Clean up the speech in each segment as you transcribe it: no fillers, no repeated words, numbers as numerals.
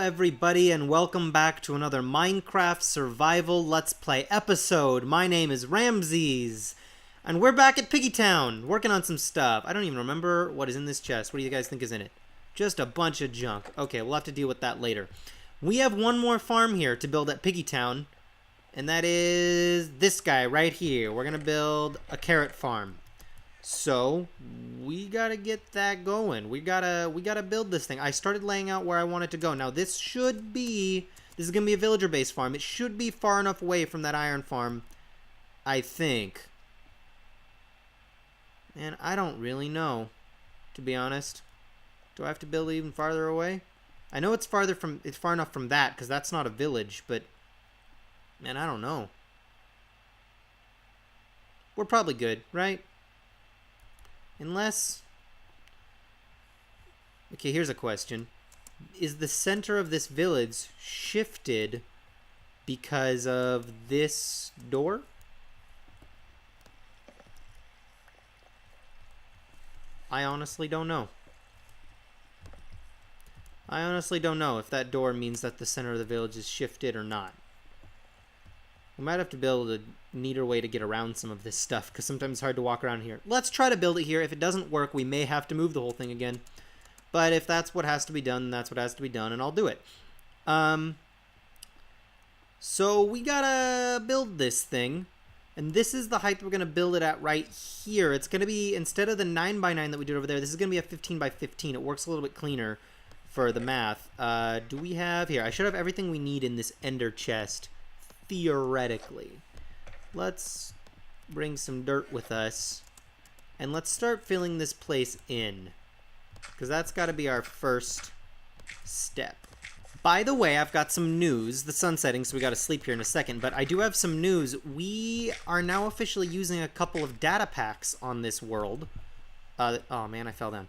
everybody, and welcome back to another Minecraft Survival Let's Play episode. My name is Ramses, and we're back at Piggy Town, working on some stuff. I don't even remember what is in this chest. What do you guys think is in it? Just a bunch of junk. Okay, we'll have to deal with that later. We have one more farm here to build at Piggy Town, and that is this guy right here. We're going to build a carrot farm. So we gotta get that going. We gotta build this thing. I started laying out where I want it to go. Now this is gonna be a villager based farm. It should be far enough away from that iron farm, I think. And I don't really know, to be honest. Do I have to build even farther away? I know it's far enough from that because that's not a village, but man, I don't know. We're probably good, right? Unless... Okay, here's a question. Is the center of this village shifted because of this door? I honestly don't know. I honestly don't know if that door means that the center of the village is shifted or not. We might have to build a neater way to get around some of this stuff, because sometimes it's hard to walk around here. Let's try to build it here. If it doesn't work, we may have to move the whole thing again. But if that's what has to be done, that's what has to be done, and I'll do it. So we gotta build this thing, and this is the height we're gonna build it at right here. It's gonna be, instead of the 9x9 that we did over there, this is gonna be a 15x15. It works a little bit cleaner for the math. Do we have here? I should have everything we need in this ender chest. Theoretically. Let's bring some dirt with us and let's start filling this place in, because that's got to be our first step. By the way, I've got some news. The sun's setting, so we got to sleep here in a second, but I do have some news. We are now officially using a couple of data packs on this world. Oh man, I fell down.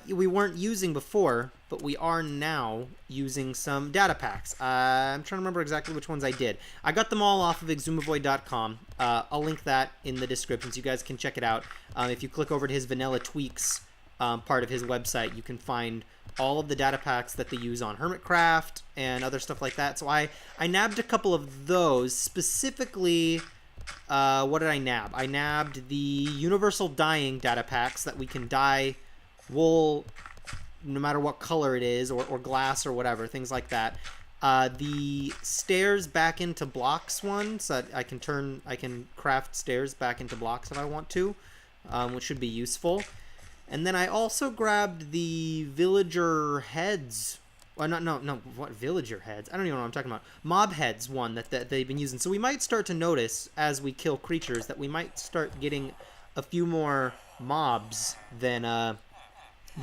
We weren't using before, but we are now using some data packs. I'm trying to remember exactly which ones I did. I got them all off of exumaboy.com. I'll link that in the description so you guys can check it out. If you click over to his Vanilla Tweaks part of his website, you can find all of the data packs that they use on Hermitcraft and other stuff like that. So I nabbed a couple of those. Specifically, what did I nab? I nabbed the Universal Dyeing data packs that we can dye wool no matter what color it is, or glass or whatever, things like that. The stairs back into blocks one, so I can craft stairs back into blocks if I want to, which should be useful. And then I also grabbed the villager heads. Well, what villager heads? I don't even know what I'm talking about. Mob heads one that they've been using. So we might start to notice as we kill creatures that we might start getting a few more mobs than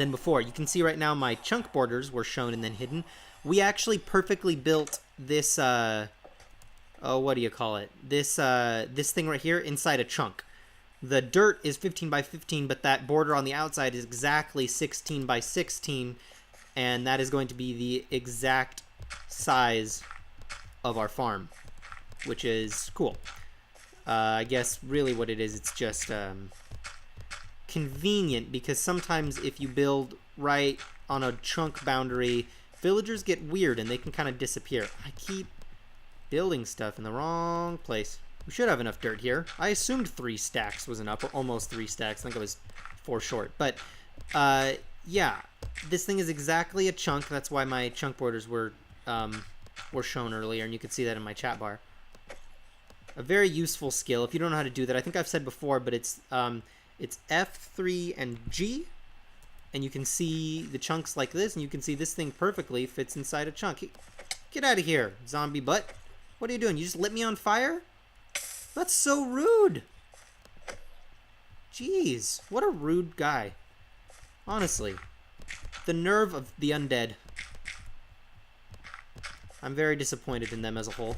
before. You can see right now my chunk borders were shown and then hidden. We actually perfectly built this, what do you call it? This thing right here inside a chunk. The dirt is 15x15, but that border on the outside is exactly 16x16, and that is going to be the exact size of our farm, which is cool. I guess really what it is, it's just, convenient, because sometimes if you build right on a chunk boundary, villagers get weird and they can kind of disappear. I keep building stuff in the wrong place. We should have enough dirt here. I assumed 3 stacks was enough, or almost 3 stacks. I think I was 4 short. But yeah, this thing is exactly a chunk. That's why my chunk borders were shown earlier, and you could see that in my chat bar. A very useful skill if you don't know how to do that. I think I've said before, but it's F3 and G, and you can see the chunks like this, and you can see this thing perfectly fits inside a chunk. Get out of here, zombie butt. What are you doing? You just lit me on fire? That's so rude. Jeez, what a rude guy. Honestly. The nerve of the undead. I'm very disappointed in them as a whole.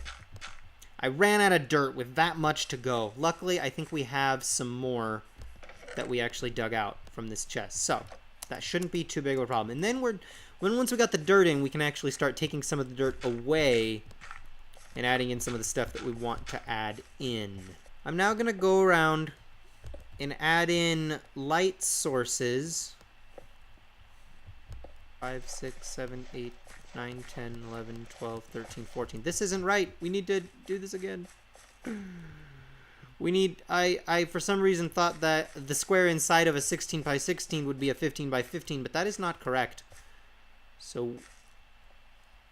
I ran out of dirt with that much to go. Luckily, I think we have some more that we actually dug out from this chest. So that shouldn't be too big of a problem. And then once we got the dirt in, we can actually start taking some of the dirt away and adding in some of the stuff that we want to add in. I'm now going to go around and add in light sources. 5, 6, 7, 8, 9, 10, 11, 12, 13, 14. This isn't right. We need to do this again. We need... I for some reason thought that the square inside of a 16 by 16 would be a 15 by 15, but that is not correct. So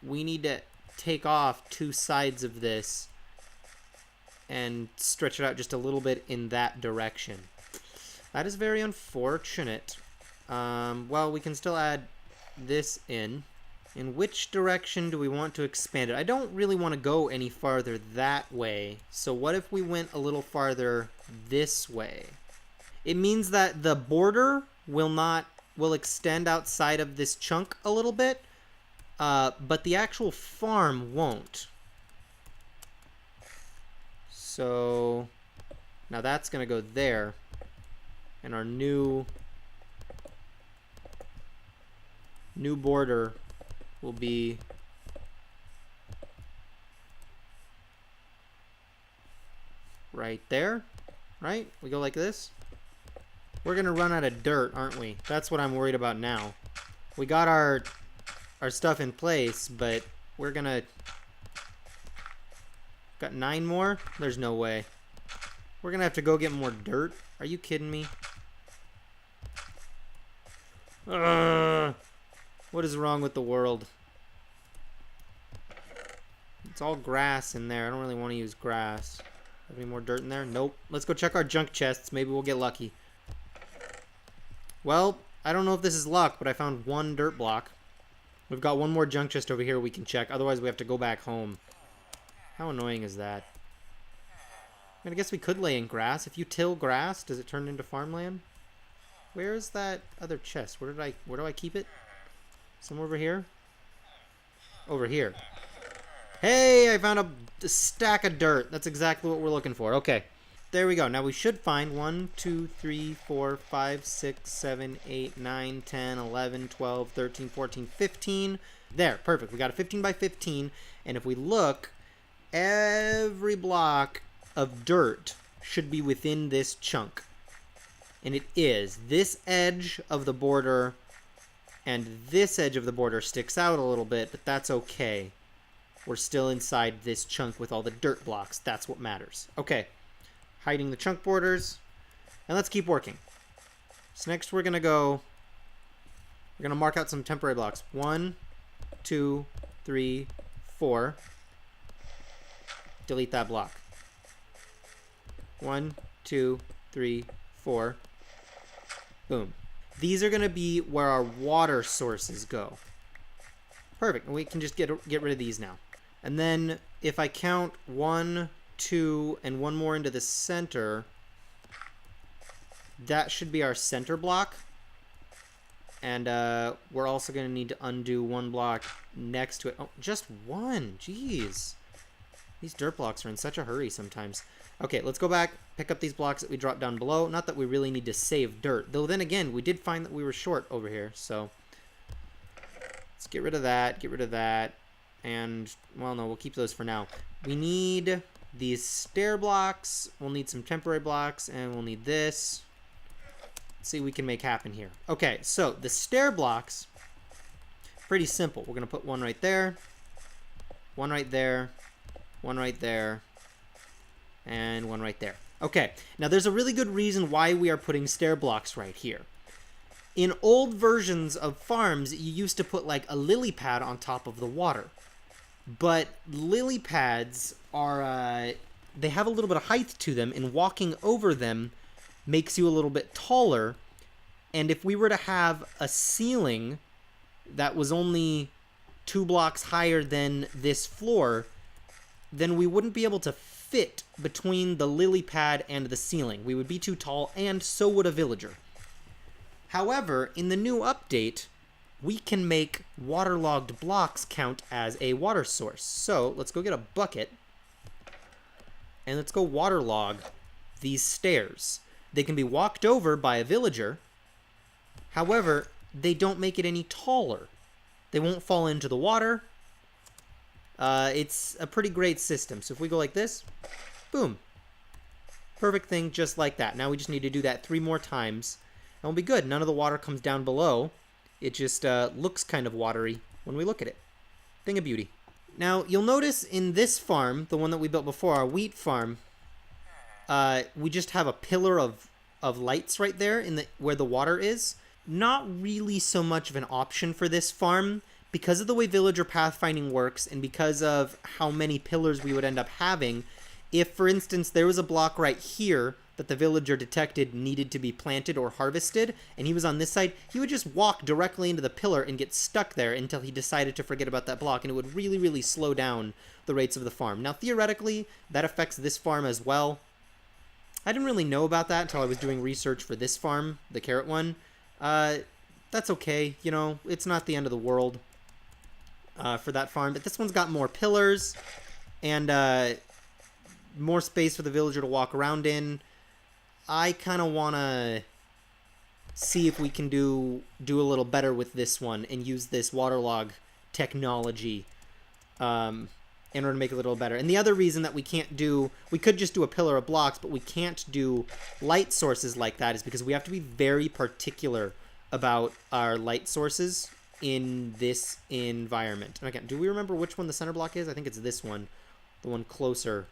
we need to take off 2 sides of this and stretch it out just a little bit in that direction. That is very unfortunate. Well, we can still add this in. In which direction do we want to expand it? I don't really want to go any farther that way. So what if we went a little farther this way? It means that the border will extend outside of this chunk a little bit, but the actual farm won't. So now that's going to go there, and our new border will be right there, right? We go like this. We're gonna run out of dirt, aren't we? That's what I'm worried about now. We got our stuff in place, but we're gonna... Got 9 more? There's no way. We're gonna have to go get more dirt. Are you kidding me? What is wrong with the world? It's all grass in there. I don't really want to use grass. Have any more dirt in there? Nope. Let's go check our junk chests. Maybe we'll get lucky. Well, I don't know if this is luck, but I found 1 dirt block. We've got 1 more junk chest over here we can check. Otherwise, we have to go back home. How annoying is that? I mean, I guess we could lay in grass. If you till grass, does it turn into farmland? Where is that other chest? Where do I keep it? Somewhere over here? Over here. Hey, I found a stack of dirt. That's exactly what we're looking for. Okay. There we go. Now we should find 1, 2, 3, 4, 5, 6, 7, 8, 9, 10, 11, 12, 13, 14, 15. There. Perfect. We got a 15 by 15. And if we look, every block of dirt should be within this chunk. And it is. This edge of the border and this edge of the border sticks out a little bit, but that's okay. We're still inside this chunk with all the dirt blocks. That's what matters. Okay. Hiding the chunk borders. And let's keep working. So next we're going to mark out some temporary blocks. 1, 2, 3, 4. Delete that block. 1, 2, 3, 4. Boom. These are going to be where our water sources go. Perfect. And we can just get rid of these now. And then if I count 1, 2, and 1 more into the center, that should be our center block. And we're also going to need to undo 1 block next to it. Oh, just 1. Jeez. These dirt blocks are in such a hurry sometimes. Okay, let's go back, pick up these blocks that we dropped down below. Not that we really need to save dirt. Though then again, we did find that we were short over here. So let's get rid of that, and, well, no, we'll keep those for now. We need these stair blocks. We'll need some temporary blocks, and we'll need this. Let's see what we can make happen here. Okay, so the stair blocks, pretty simple. We're going to put 1 right there, 1 right there, 1 right there, and 1 right there. Okay, now there's a really good reason why we are putting stair blocks right here. In old versions of farms, you used to put like a lily pad on top of the water. But lily pads are, they have a little bit of height to them, and walking over them makes you a little bit taller. And if we were to have a ceiling that was only 2 blocks higher than this floor, then we wouldn't be able to fit between the lily pad and the ceiling. We would be too tall, and so would a villager. However, in the new update, we can make waterlogged blocks count as a water source. So let's go get a bucket, and let's go waterlog these stairs. They can be walked over by a villager. However, they don't make it any taller. They won't fall into the water. It's a pretty great system. So if we go like this, boom. Perfect thing, just like that. Now we just need to do that 3 more times, and we'll be good. None of the water comes down below. It just looks kind of watery when we look at it. Thing of beauty. Now, you'll notice in this farm, the one that we built before, our wheat farm, we just have a pillar of lights right there in the where the water is. Not really so much of an option for this farm because of the way villager pathfinding works and because of how many pillars we would end up having. If, for instance, there was a block right here that the villager detected needed to be planted or harvested, and he was on this side, he would just walk directly into the pillar and get stuck there until he decided to forget about that block, and it would really, really slow down the rates of the farm. Now, theoretically, that affects this farm as well. I didn't really know about that until I was doing research for this farm, the carrot one. That's okay, you know, it's not the end of the world for that farm, but this one's got more pillars and more space for the villager to walk around in. I kind of want to see if we can do a little better with this one and use this waterlog technology in order to make it a little better. And the other reason that we could just do a pillar of blocks, but we can't do light sources like that is because we have to be very particular about our light sources in this environment. And again, do we remember which one the center block is? I think it's this one. The one closer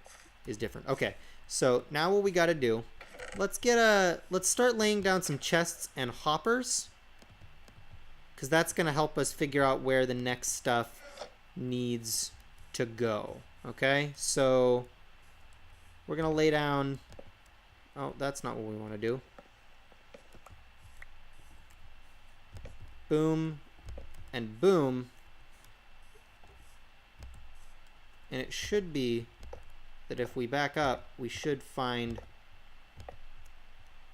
is different. Okay, so now what we got to do, let's start laying down some chests and hoppers, because that's going to help us figure out where the next stuff needs to go. Okay, so we're going to lay down, oh, that's not what we want to do. Boom and boom. And it should be that if we back up, we should find...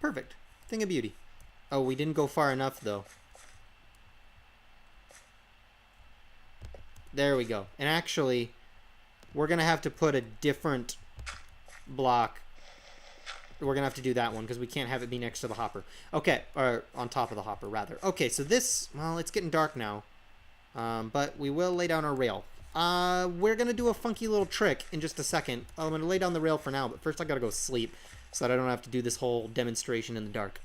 Perfect. Thing of beauty. Oh, we didn't go far enough, though. There we go. And actually, we're going to have to put a different block. We're going to have to do that one, because we can't have it be next to the hopper. Okay, or on top of the hopper, rather. Okay, so this, well, it's getting dark now. But we will lay down our rail. We're going to do a funky little trick in just a second. I'm going to lay down the rail for now, but first I got to go sleep so that I don't have to do this whole demonstration in the dark.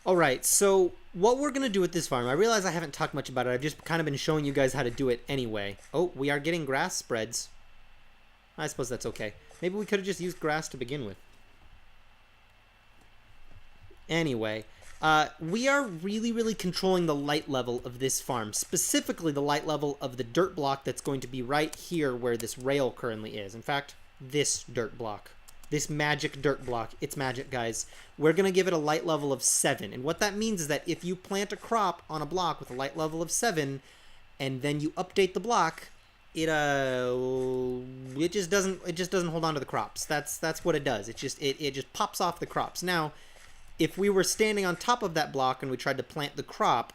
Alright, so what we're going to do with this farm, I realize I haven't talked much about it. I've just kind of been showing you guys how to do it anyway. Oh, we are getting grass spreads. I suppose that's okay. Maybe we could have just used grass to begin with. Anyway, we are really, really controlling the light level of this farm. Specifically, the light level of the dirt block that's going to be right here where this rail currently is. In fact, this dirt block. This magic dirt block. It's magic, guys. We're going to give it a light level of 7. And what that means is that if you plant a crop on a block with a light level of 7, and then you update the block, it just doesn't hold on to the crops. That's what it does. It just pops off the crops. Now, if we were standing on top of that block and we tried to plant the crop,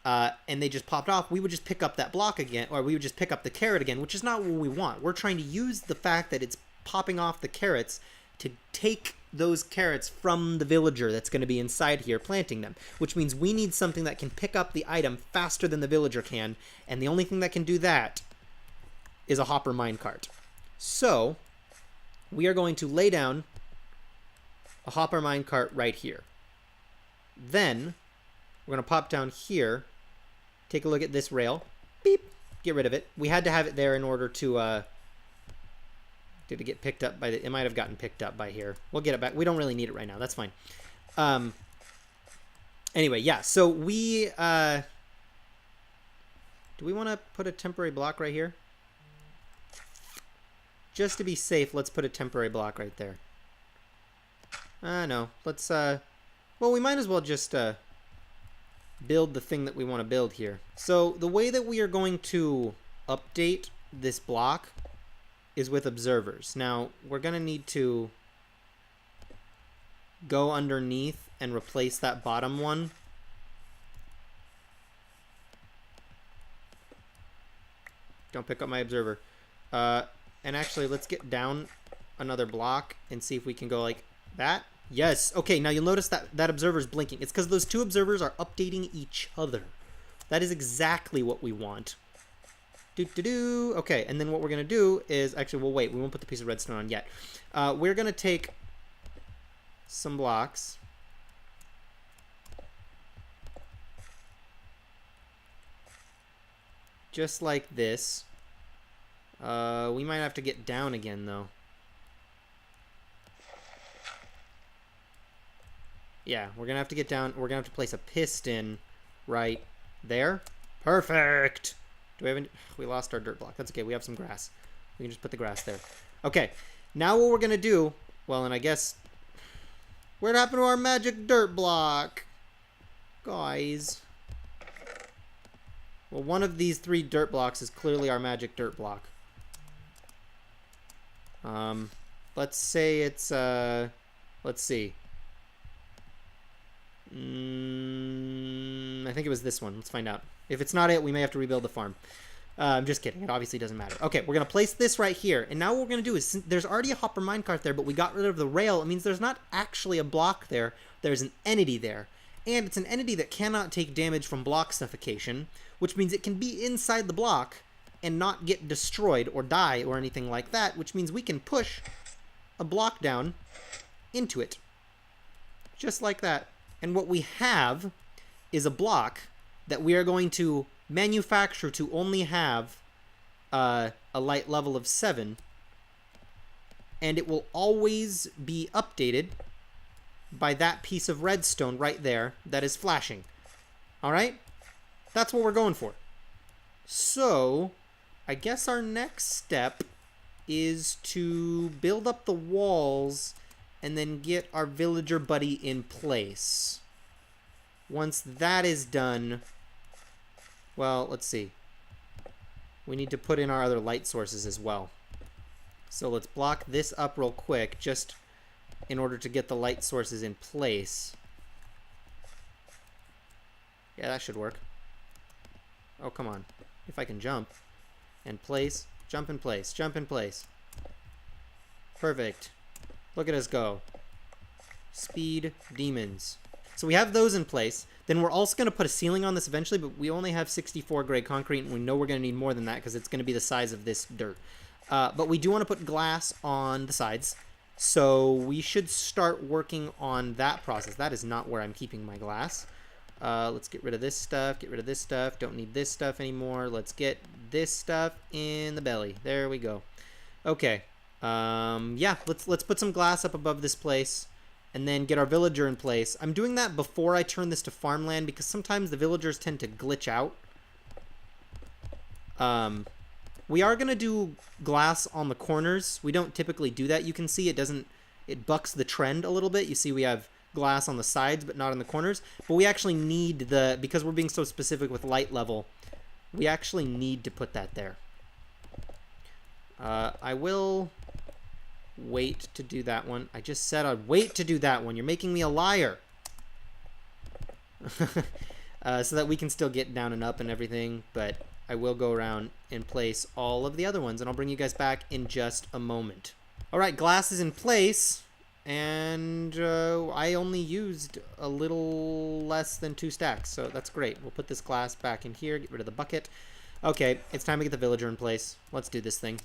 and they just popped off, we would just pick up that block again, or we would just pick up the carrot again, which is not what we want. We're trying to use the fact that it's popping off the carrots to take those carrots from the villager that's going to be inside here planting them, which means we need something that can pick up the item faster than the villager can, and the only thing that can do that is a hopper minecart. So we are going to lay down a hopper minecart right here. Then we're going to pop down here, take a look at this rail, beep, get rid of it. We had to have it there in order to did it get picked up by the... It might have gotten picked up by here. We'll get it back. We don't really need it right now. That's fine. Anyway, yeah. So we... do we want to put a temporary block right here? Just to be safe, let's put a temporary block right there. No. Let's... well, we might as well just build the thing that we want to build here. So the way that we are going to update this block is with observers. Now, we're going to need to go underneath and replace that bottom one. Don't pick up my observer. And actually, let's get down another block and see if we can go like that. Yes. Okay, now you'll notice that that observer is blinking. It's because those two observers are updating each other. That is exactly what we want. Okay, and then what we're going to do is... Actually, we'll wait. We won't put the piece of redstone on yet. We're going to take some blocks. just like this. We might have to get down again, though. Yeah, we're gonna have to get down. We're gonna have to place a piston right there. Perfect. Do we have any? We lost our dirt block. That's okay. We have some grass. We can just put the grass there. Okay. Now what we're gonna do? Well, and I guess what happened to our magic dirt block, guys? Well, one of these 3 dirt blocks is clearly our magic dirt block. Let's say it's let's see. I think it was this one. Let's find out. If it's not it, we may have to rebuild the farm. I'm just kidding. It obviously doesn't matter. Okay, we're going to place this right here. And now what we're going to do is, since there's already a hopper minecart there, but we got rid of the rail, it means there's not actually a block there. There's an entity there. And it's an entity that cannot take damage from block suffocation, which means it can be inside the block and not get destroyed or die or anything like that, which means we can push a block down into it. Just like that. And what we have is a block that we are going to manufacture to only have a light level of 7. And it will always be updated by that piece of redstone right there that is flashing. Alright? That's what we're going for. So, I guess our next step is to build up the walls and then get our villager buddy in place. Once that is done, well, let's see. We need to put in our other light sources as well. So let's block this up real quick, just in order to get the light sources in place. Yeah, that should work. Oh, come on. If I can jump. And place. Jump in place. Jump in place. Perfect. Look at us go. Speed demons. So we have those in place. Then we're also going to put a ceiling on this eventually, but we only have 64 grade concrete, and we know we're going to need more than that because it's going to be the size of this dirt. But we do want to put glass on the sides, so we should start working on that process. That is not where I'm keeping my glass. Let's get rid of this stuff, get rid of this stuff. Don't need this stuff anymore. Let's get this stuff in the belly. There we go. Okay. Yeah, let's put some glass up above this place and then get our villager in place. I'm doing that before I turn this to farmland because sometimes the villagers tend to glitch out. We are going to do glass on the corners. We don't typically do that. You can see it bucks the trend a little bit. You see we have glass on the sides but not on the corners. But we actually need because we're being so specific with light level, we actually need to put that there. I will wait to do that one. I just said I'd wait to do that one. You're making me a liar. So that we can still get down and up and everything, but I will go around and place all of the other ones, and I'll bring you guys back in just a moment. Alright, glass is in place, and I only used a little less than 2 stacks, so that's great. We'll put this glass back in here, get rid of the bucket. Okay, it's time to get the villager in place. Let's do this thing.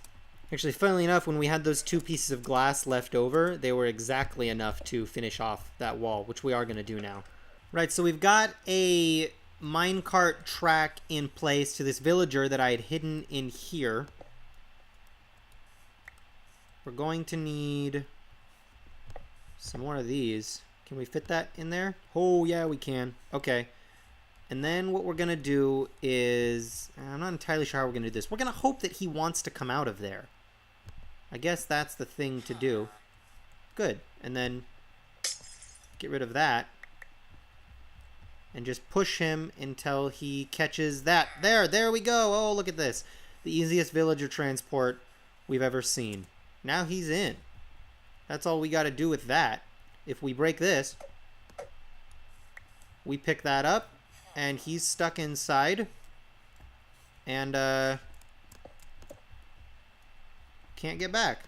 Actually, funnily enough, when we had those 2 pieces of glass left over, they were exactly enough to finish off that wall, which we are going to do now. Right, so we've got a minecart track in place to this villager that I had hidden in here. We're going to need some more of these. Can we fit that in there? Oh, yeah, we can. Okay. And then what we're going to do is, I'm not entirely sure how we're going to do this. We're going to hope that he wants to come out of there. I guess that's the thing to do. Good. And then get rid of that. And just push him until he catches that. There we go. Oh, look at this. The easiest villager transport we've ever seen. Now he's in. That's all we got to do with that. If we break this, we pick that up, and he's stuck inside. And, can't get back.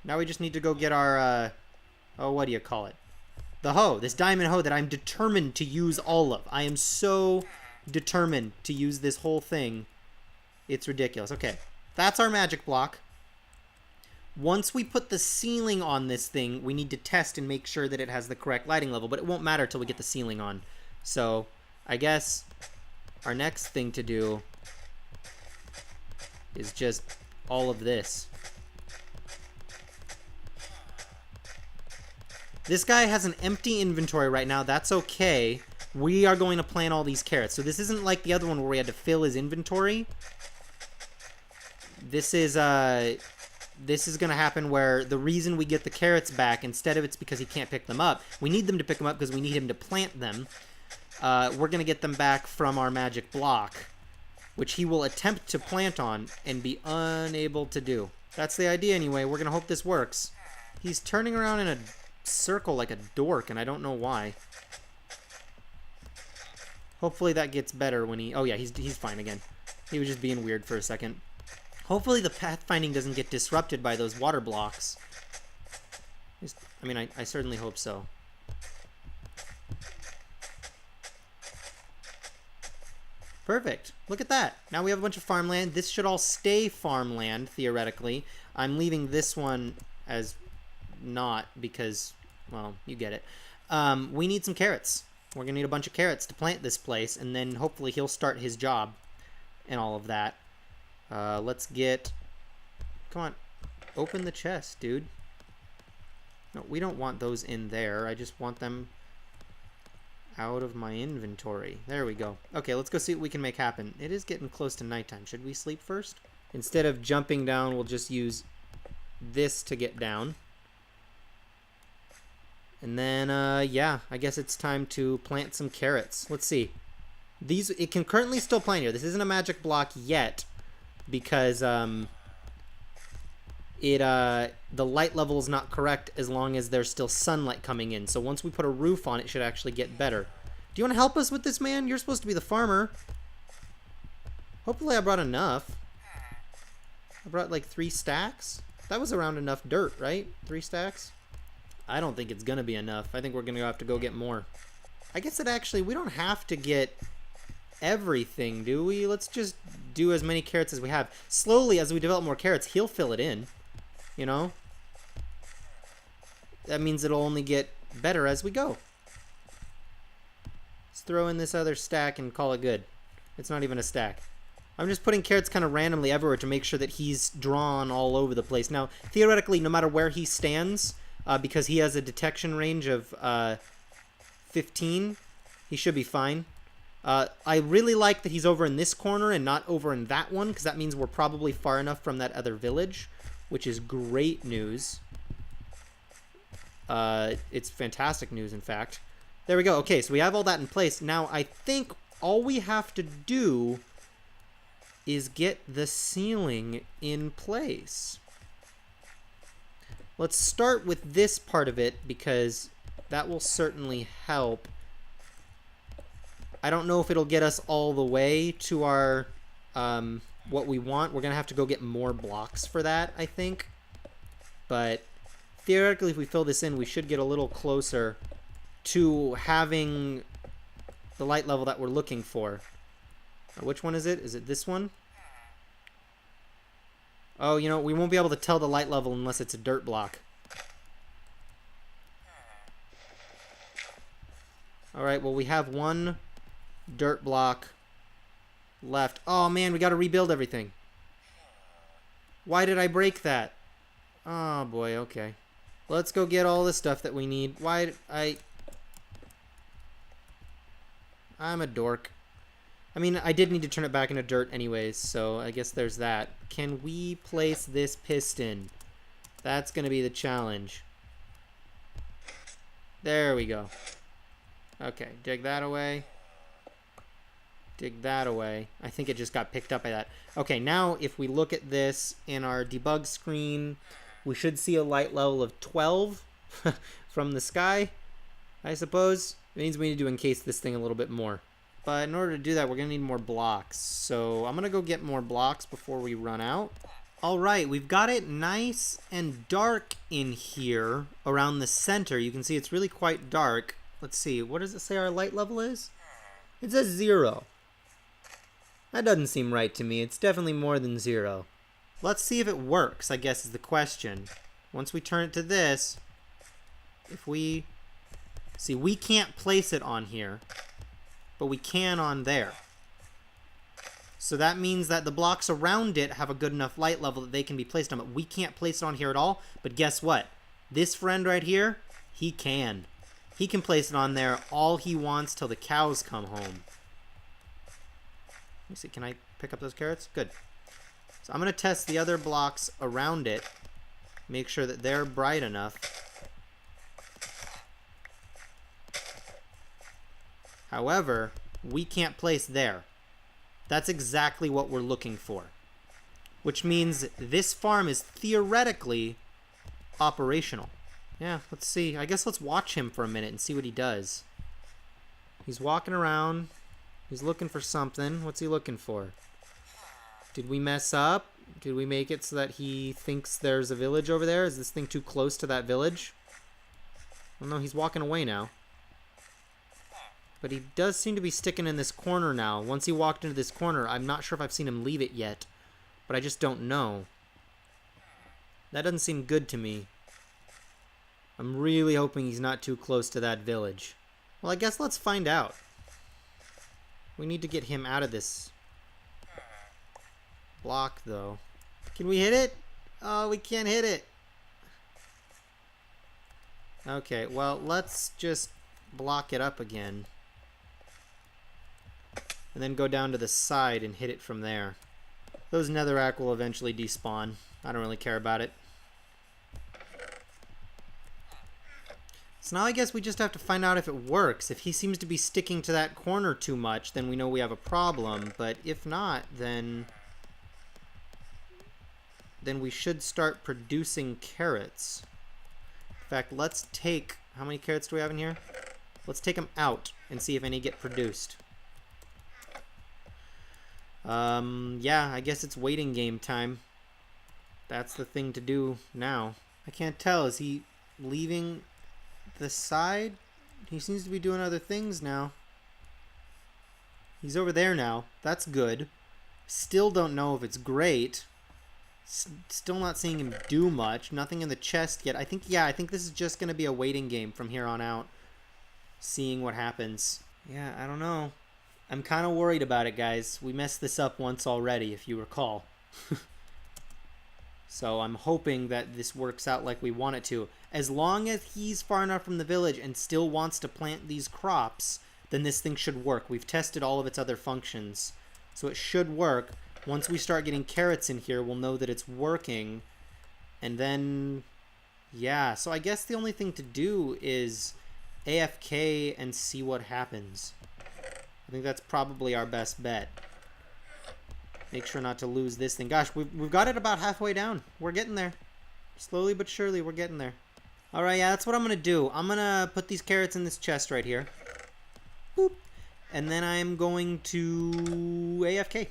Now we just need to go get our, oh, what do you call it? The hoe, this diamond hoe that I'm determined to use all of. I am so determined to use this whole thing. It's ridiculous. Okay, that's our magic block. Once we put the ceiling on this thing, we need to test and make sure that it has the correct lighting level, but it won't matter till we get the ceiling on. So, I guess our next thing to do is just all of this. This guy has an empty inventory right now. That's okay. We are going to plant all these carrots. So this isn't like the other one where we had to fill his inventory. This is going to happen where the reason we get the carrots back, instead of it's because he can't pick them up, we need them to pick them up because we need him to plant them. We're going to get them back from our magic block, which he will attempt to plant on and be unable to do. That's the idea anyway. We're going to hope this works. He's turning around in a circle like a dork, and I don't know why. Hopefully that gets better when he... Oh yeah, he's fine again. He was just being weird for a second. Hopefully the pathfinding doesn't get disrupted by those water blocks. I mean, I certainly hope so. Perfect. Look at that. Now we have a bunch of farmland. This should all stay farmland, theoretically. I'm leaving this one as not because, well, you get it. We need some carrots. We're going to need a bunch of carrots to plant this place, and then hopefully he'll start his job and all of that. Let's get... Come on. Open the chest, dude. No, we don't want those in there. I just want them out of my inventory. There we go. Okay, let's go see what we can make happen. It is getting close to nighttime. Should we sleep first? Instead of jumping down, we'll just use this to get down. And then, yeah, I guess it's time to plant some carrots. Let's see. It can currently still plant here. This isn't a magic block yet because the light level is not correct as long as there's still sunlight coming in. So once we put a roof on, it should actually get better. Do you want to help us with this, man? You're supposed to be the farmer. Hopefully I brought enough. I brought like 3 stacks. That was around enough dirt, right? 3 stacks? I don't think it's going to be enough. I think we're going to have to go get more. I guess that actually, we don't have to get everything, do we? Let's just do as many carrots as we have. Slowly, as we develop more carrots, he'll fill it in. You know? That means it'll only get better as we go. Let's throw in this other stack and call it good. It's not even a stack. I'm just putting carrots kind of randomly everywhere to make sure that he's drawn all over the place. Now, theoretically, no matter where he stands... because he has a detection range of 15, he should be fine. I really like that he's over in this corner and not over in that one, because that means we're probably far enough from that other village, which is great news. It's fantastic news, in fact. There we go. Okay, so we have all that in place. Now, I think all we have to do is get the ceiling in place. Let's start with this part of it because that will certainly help. I don't know if it'll get us all the way to our what we want. We're going to have to go get more blocks for that, I think. But theoretically, if we fill this in, we should get a little closer to having the light level that we're looking for. Which one is it? Is it this one? Oh, you know, we won't be able to tell the light level unless it's a dirt block. Alright, well, we have one dirt block left. Oh, man, we got to rebuild everything. Why did I break that? Oh, boy, okay. Let's go get all the stuff that we need. Why I'm a dork. I mean, I did need to turn it back into dirt anyways, so I guess there's that. Can we place this piston? That's going to be the challenge. There we go. Okay, dig that away. Dig that away. I think it just got picked up by that. Okay, now if we look at this in our debug screen, we should see a light level of 12 from the sky, I suppose. It means we need to encase this thing a little bit more. But in order to do that, we're going to need more blocks. So I'm going to go get more blocks before we run out. All right, we've got it nice and dark in here around the center. You can see it's really quite dark. Let's see, what does it say our light level is? It says 0. That doesn't seem right to me. It's definitely more than 0. Let's see if it works, I guess is the question. Once we turn it to this, if we... See, we can't place it on here, but we can on there. So that means that the blocks around it have a good enough light level that they can be placed on it. We can't place it on here at all, but guess what? This friend right here, he can. He can place it on there all he wants till the cows come home. Let me see, can I pick up those carrots? Good. So I'm going to test the other blocks around it. Make sure that they're bright enough. However, we can't place there. That's exactly what we're looking for. Which means this farm is theoretically operational. Yeah, let's see. I guess let's watch him for a minute and see what he does. He's walking around. He's looking for something. What's he looking for? Did we mess up? Did we make it so that he thinks there's a village over there? Is this thing too close to that village? Well, no, he's walking away now. But he does seem to be sticking in this corner now. Once he walked into this corner, I'm not sure if I've seen him leave it yet. But I just don't know. That doesn't seem good to me. I'm really hoping he's not too close to that village. Well, I guess let's find out. We need to get him out of this block, though. Can we hit it? Oh, we can't hit it. Okay, well, let's just block it up again. And then go down to the side and hit it from there. Those netherrack will eventually despawn. I don't really care about it. So now I guess we just have to find out if it works. If he seems to be sticking to that corner too much, then we know we have a problem. But if not, then we should start producing carrots. In fact, let's take... How many carrots do we have in here? Let's take them out and see if any get produced. Yeah, I guess it's waiting game time. That's the thing to do now. I can't tell. Is he leaving the side? He seems to be doing other things now. He's over there now. That's good. Still don't know if it's great. Still not seeing him do much. Nothing in the chest yet. I think this is just going to be a waiting game from here on out. Seeing what happens. Yeah, I don't know. I'm kind of worried about it, guys. We messed this up once already, if you recall. So I'm hoping that this works out like we want it to. As long as he's far enough from the village and still wants to plant these crops, then this thing should work. We've tested all of its other functions. So it should work. Once we start getting carrots in here, we'll know that it's working. And then, yeah. So I guess the only thing to do is AFK and see what happens. I think that's probably our best bet. Make sure not to lose this thing. Gosh, we've got it about halfway down. We're getting there. Slowly but surely, we're getting there. Alright, yeah, that's what I'm going to do. I'm going to put these carrots in this chest right here. Boop. And then I'm going to AFK.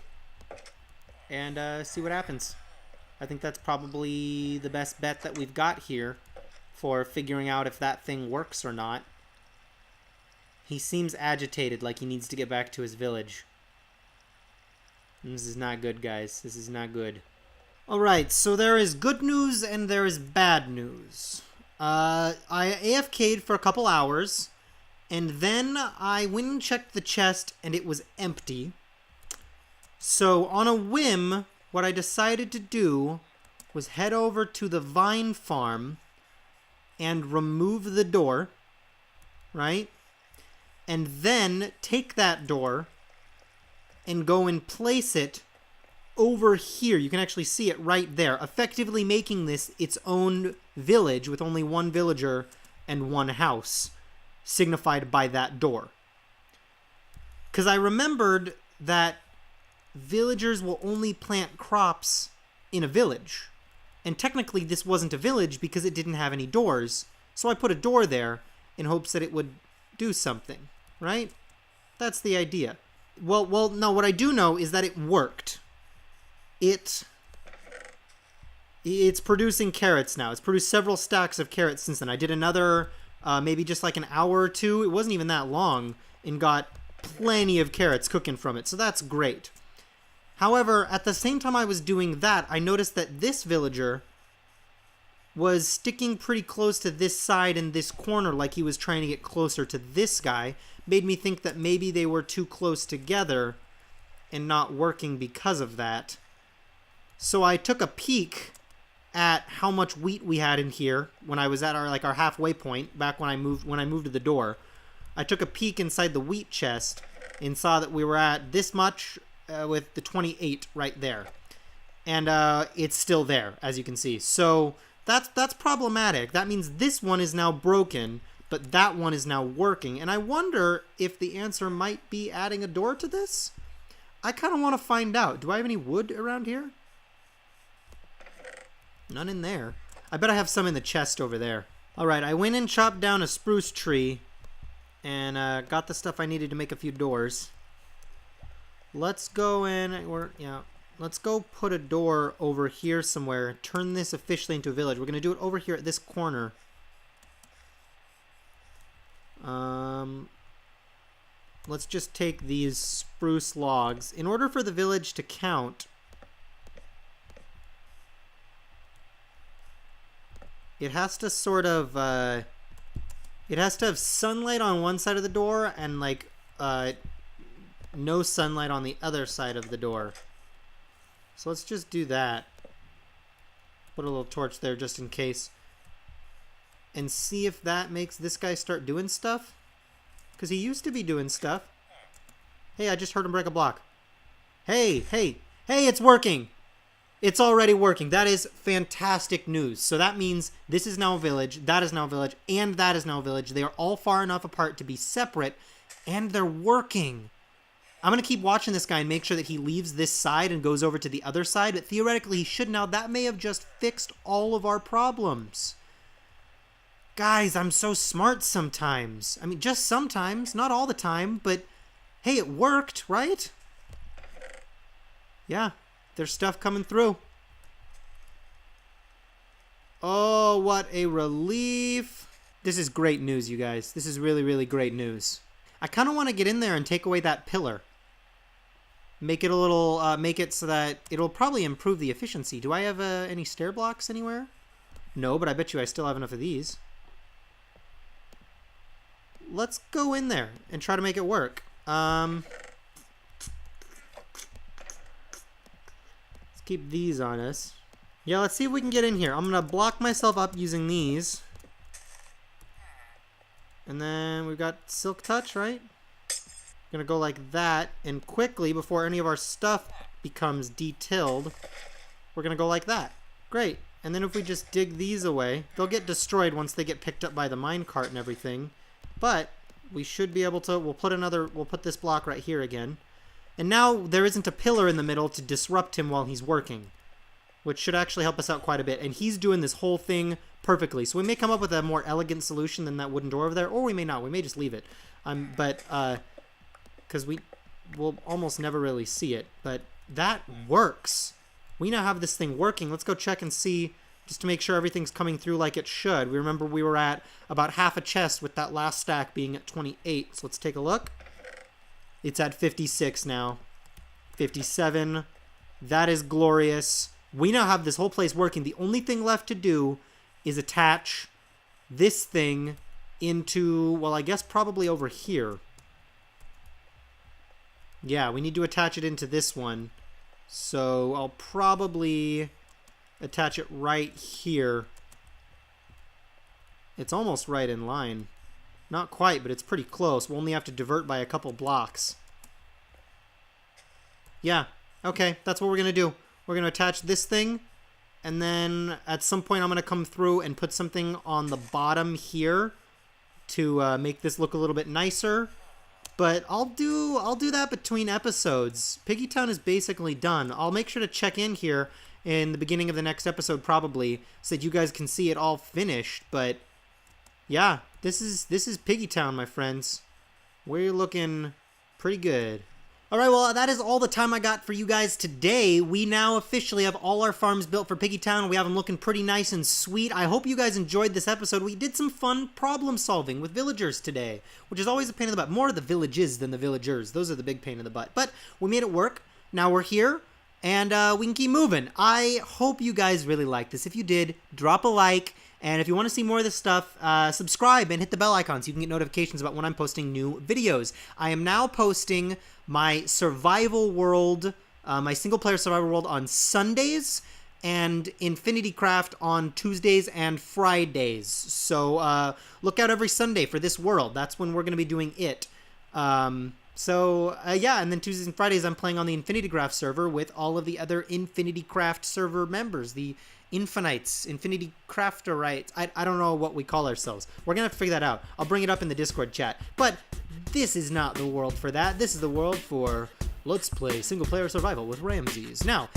And see what happens. I think that's probably the best bet that we've got here for figuring out if that thing works or not. He seems agitated, like he needs to get back to his village. This is not good, guys. This is not good. Alright, so there is good news and there is bad news. I AFK'd for a couple hours, and then I went and checked the chest, and it was empty. So, on a whim, what I decided to do was head over to the vine farm and remove the door, right? And then take that door and go and place it over here. You can actually see it right there, effectively making this its own village with only one villager and one house, signified by that door. Because I remembered that villagers will only plant crops in a village. And technically this wasn't a village because it didn't have any doors. So I put a door there in hopes that it would do something, right? That's the idea. Well, no, what I do know is that it worked. It's producing carrots now. It's produced several stacks of carrots since then. I did another, maybe just like an hour or two. It wasn't even that long, and got plenty of carrots cooking from it. So that's great. However, at the same time I was doing that, I noticed that this villager was sticking pretty close to this side and this corner, like he was trying to get closer to this guy. Made me think that maybe they were too close together and not working because of that. So I took a peek at how much wheat we had in here when I was at our halfway point back when I moved to the door. I took a peek inside the wheat chest and saw that we were at this much with the 28 right there. And it's still there, as you can see. So that's problematic. That means this one is now broken, but that one is now working. And I wonder if the answer might be adding a door to this? I kind of want to find out. Do I have any wood around here? None in there. I bet I have some in the chest over there. Alright, I went and chopped down a spruce tree and got the stuff I needed to make a few doors. Let's go in, let's go put a door over here somewhere. Turn this officially into a village. We're going to do it over here at this corner. Let's just take these spruce logs. In order for the village to count, it has to sort of, it has to have sunlight on one side of the door and, like, no sunlight on the other side of the door. So let's just do that. Put a little torch there just in case. And see if that makes this guy start doing stuff. Because he used to be doing stuff. Hey, I just heard him break a block. Hey, it's working! It's already working. That is fantastic news. So that means this is now a village, that is now a village, and that is now a village. They are all far enough apart to be separate, and they're working. I'm going to keep watching this guy and make sure that he leaves this side and goes over to the other side, but theoretically he should now. That may have just fixed all of our problems. Guys, I'm so smart sometimes. I mean, just sometimes, not all the time, but hey, it worked, right? Yeah. There's stuff coming through. Oh, what a relief. This is great news, you guys. This is really, really great news. I kind of want to get in there and take away that pillar. Make it a little, make it so that it'll probably improve the efficiency. Do I have any stair blocks anywhere? No, but I bet you I still have enough of these. Let's go in there and try to make it work. Keep these on us. Yeah, let's see if we can get in here. I'm gonna block myself up using these. And then we've got silk touch, right? Gonna go like that, and quickly, before any of our stuff becomes detilled, we're gonna go like that. Great. And then if we just dig these away, they'll get destroyed once they get picked up by the minecart and everything. But we should be able to, we'll put this block right here again. And now there isn't a pillar in the middle to disrupt him while he's working, which should actually help us out quite a bit. And he's doing this whole thing perfectly. So we may come up with a more elegant solution than that wooden door over there, or we may not. We may just leave it. Because we'll almost never really see it. But that works. We now have this thing working. Let's go check and see, just to make sure everything's coming through like it should. We remember we were at about half a chest with that last stack being at 28. So let's take a look. It's at 56 now. 57. That is glorious. We now have this whole place working. The only thing left to do is attach this thing into, well, I guess probably over here. Yeah, we need to attach it into this one. So I'll probably attach it right here. It's almost right in line. Not quite, but it's pretty close. We'll only have to divert by a couple blocks. Yeah, okay, that's what we're going to do. We're going to attach this thing, and then at some point I'm going to come through and put something on the bottom here to make this look a little bit nicer. But I'll do that between episodes. Piggy Town is basically done. I'll make sure to check in here in the beginning of the next episode probably, so that you guys can see it all finished, but yeah, this is Piggy Town, my friends. We're looking pretty good. Alright, well, that is all the time I got for you guys today. We now officially have all our farms built for Piggy Town. We have them looking pretty nice and sweet. I hope you guys enjoyed this episode. We did some fun problem solving with villagers today, which is always a pain in the butt. More of the villages than the villagers. Those are the big pain in the butt. But we made it work. Now we're here, and we can keep moving. I hope you guys really liked this. If you did, drop a like. And if you want to see more of this stuff, subscribe and hit the bell icon so you can get notifications about when I'm posting new videos. I am now posting my survival world, my single-player survival world on Sundays, and Infinity Craft on Tuesdays and Fridays. So look out every Sunday for this world. That's when we're going to be doing it. Yeah, and then Tuesdays and Fridays I'm playing on the Infinity Craft server with all of the other Infinity Craft server members, the Infinites, Infinity Crafterites. I don't know what we call ourselves. We're going to have to figure that out. I'll bring it up in the Discord chat. But this is not the world for that. This is the world for Let's Play Single Player Survival with Ramses. Now,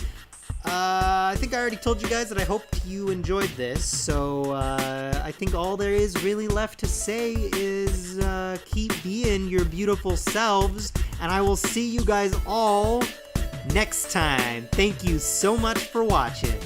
I think I already told you guys that I hoped you enjoyed this, so I think all there is really left to say is keep being your beautiful selves, and I will see you guys all next time. Thank you so much for watching.